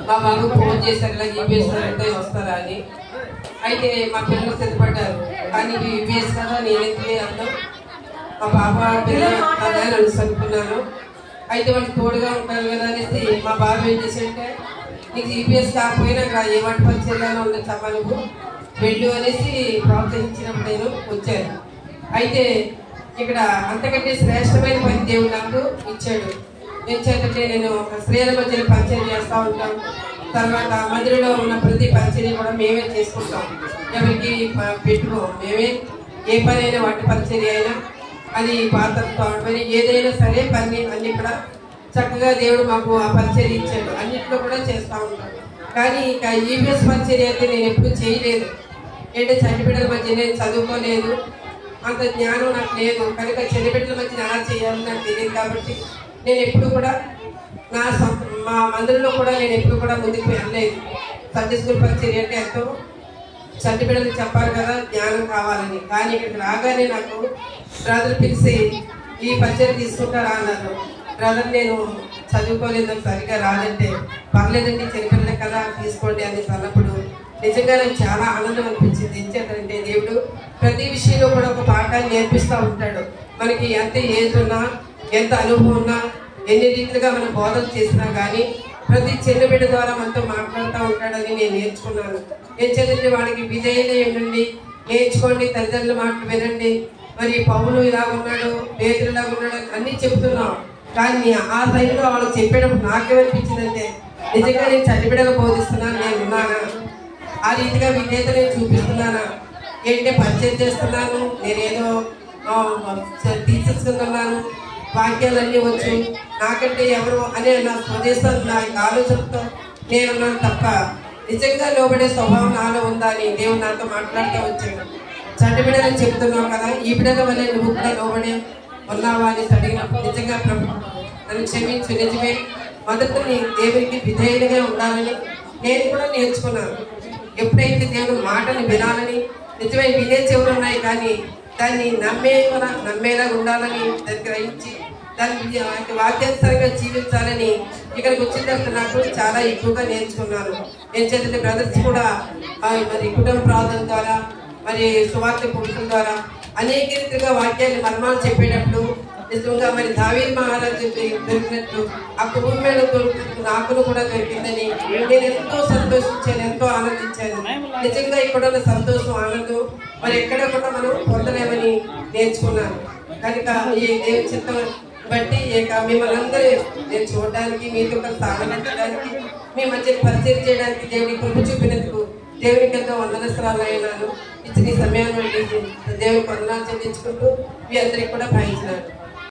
మా బాబు ఫోన్ చేశారు ఇలా యూపీఎస్ వస్తారా అని. అయితే మా పిల్లలు సిద్ధపడ్డారు, కానీ యూపీఎస్ కదా నేనైతే అర్థం మా పాప పిల్లలు అనుకున్నాను. అయితే వాళ్ళకి తోడుగా ఉంటారు కదా అనేసి మా బాబు ఏం చేశాడంటే, నీకు యూపీఎస్ కాకపోయినా ఇక్కడ ఏ వంట పరిచయాలు ఉండొచ్చమ్మా నువ్వు వెళ్ళు అనేసి ప్రోత్సహించినప్పుడు నేను వచ్చాను. అయితే ఇక్కడ అంతకంటే శ్రేష్టమైన పని దేవుడు నాకు ఇచ్చాడు. ఏంటంటే నేను స్త్రీల మధ్యలో పరిచయం చేస్తూ ఉంటాం. తర్వాత మందిరంలో ఉన్న ప్రతి పరిచయం కూడా మేమే చేసుకుంటాం, ఎవరికి పెట్టుకోం. మేమే ఏ పని అయినా వంట పరిచయం అయినా అది పాత్రతో అని ఏదైనా సరే పని అన్ని కూడా చక్కగా దేవుడు మాకు ఆ పరిచయం ఇచ్చాడు. అన్నింటిలో కూడా చేస్తూ ఉంటాం. కానీ ఇక యూపీఎస్ పరిచయం అయితే నేను ఎప్పుడు చేయలేదు. ఏంటంటే చనిబిడ్డల మధ్య నేను చదువుకోలేదు, అంత జ్ఞానం నాకు లేదు కనుక చనిబిడ్డల మధ్య ఎలా చేయాలని నాకు తెలియదు. కాబట్టి నేను ఎప్పుడు కూడా మా మందిరంలో కూడా నేను ఎప్పుడు కూడా ముందుకు వెళ్ళలేదు. సండే స్కూల్ పరిచయం అంటే ఎంతో చనిబిడ్డలు చెప్పాలి కదా జ్ఞానం కావాలని. కానీ ఇక్కడికి రాగానే నాకు బ్రదర్ పిలిచి ఈ పరిచయం తీసుకుంటారా అన్నారు. బ్రదర్ నేను చదువుకోలేదు, నాకు సరిగ్గా రాదంటే పర్లేదండి చనిబిడ్డలే కదా తీసుకోండి అని అన్నప్పుడు నిజంగా నాకు చాలా ఆనందం అనిపించింది. ఏం చేద్దంటే దేవుడు ప్రతి విషయంలో కూడా ఒక పాఠాన్ని నేర్పిస్తూ ఉంటాడు. మనకి ఎంత ఏజ్ ఉన్నా ఎంత అనుభవం ఉన్నా ఎన్ని రీతిలుగా మనం బోధన చేసినా కానీ ప్రతి చిన్న బిడ్డ ద్వారా మనతో మాట్లాడుతూ ఉంటాడని నేను నేర్చుకున్నాను. ఏం చేద్దంటే వాడికి విధేయులు ఏమిటండి, నేర్చుకోండి, తల్లిదండ్రుల మాటలు వినండి, మరి పౌలు ఇలా ఉన్నాడు, పేతురు ఇలా ఉన్నాడు అన్నీ చెప్తున్నాం. కానీ ఆ టైంలో వాళ్ళకి చెప్పేటప్పుడు నాకేమనిపించిందంటే నిజంగా నేను చనిబిడగా బోధిస్తున్నాను, నేను ఉన్నానా, ఆ రీతిగా విధేయత నేను చూపిస్తున్నానా, ఏంటంటే పరిచయం చేస్తున్నాను, నేనేదో తీసేసుకున్నాను, వాక్యాలన్నీ వచ్చు, నాకంటే ఎవరు అనే నా స్వదేశం నా ఆలోచనతో నేనున్నాను తప్ప నిజంగా లోబడే స్వభావం నాలో ఉందా అని దేవుడు నాతో మాట్లాడుతూ వచ్చాడు. చంటి బిడ్డలని చెప్తున్నావు కదా, ఈ బిడ్డల వల్ల నువ్వు కూడా లోబడే ఉన్నావా అని అడిగినప్పుడు నిజంగా నన్ను క్షమించు, నిజమే మొదట నీ దేవునికి విధేయులుగా ఉండాలని నేను కూడా నేర్చుకున్నాను. ఎప్పుడైతే దేవుడు మాటని వినాలని నిజమే వినే చెవులు ఉన్నాయి, కానీ దాన్ని నమ్మేలా ఉండాలని దాన్ని గ్రహించి దాన్ని వాక్యానుసారంగా జీవించాలని ఇక్కడికి వచ్చిన తర్వాత నాకు చాలా ఎక్కువగా నేర్చుకున్నాను. ఏం చేద్దంటే బ్రదర్స్ కూడా మరి కుటుంబ ప్రార్థన ద్వారా మరి సువార్త పురుషుల ద్వారా అనేక రీతిగా వాక్యాన్ని మర్మాలు చెప్పేటప్పుడు నిజంగా మరి దావీదు మహారాజు దొరికినట్లు ఆ కుటుంబంలో దొరికినట్టు నాకును కూడా దొరికిందని నేను ఎంతో సంతోషించాను, ఎంతో ఆనందించాను. నిజంగా ఇక్కడ ఉన్న సంతోషం ఆనందం మరి ఎక్కడ కూడా మనం పొందలేమని నేర్చుకున్నాను. కనుక ఈ దేవుని చిత్తం బట్టి మిమ్మల్ని అందరూ నేను చూడడానికి, మీతో సాగడానికి, మీ మధ్య పరిచయం చేయడానికి దేవుని కృప చూపినందుకు దేవునికి ఎంతో వందనస్త్రాలు అయినాను. ఇచ్చిన సమయాన్ని దేవునికి వందనాలు చెల్లించుకుంటూ మీ అందరికి కూడా భావించినాను.